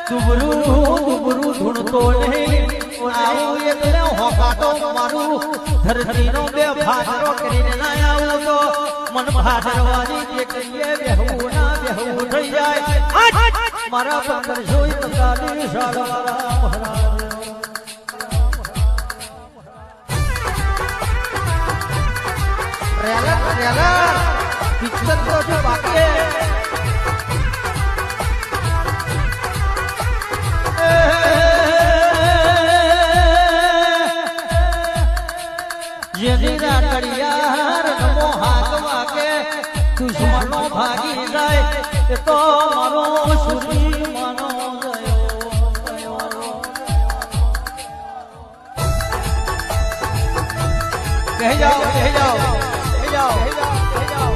દુબરું દુબરું ધૂણતો નહીં આવું એટલે હોકાટો મારું ધરતીનો બે ભાદરો કરીને ના આવું તો મન ભાદરવાની જે કહીએ બેહવું ના બેહવું થઈ જાય મારા 1541 સાલવાળા રેલા પિક્ચર તો જો બાકી જેદીના કડિયાર નમો હાથ વાગે દુશ્મનો ભાગી જાય એ તો મારો સુરી માનો ગયો કહી જાઓ કહી જાઓ કહી જાઓ કહી જાઓ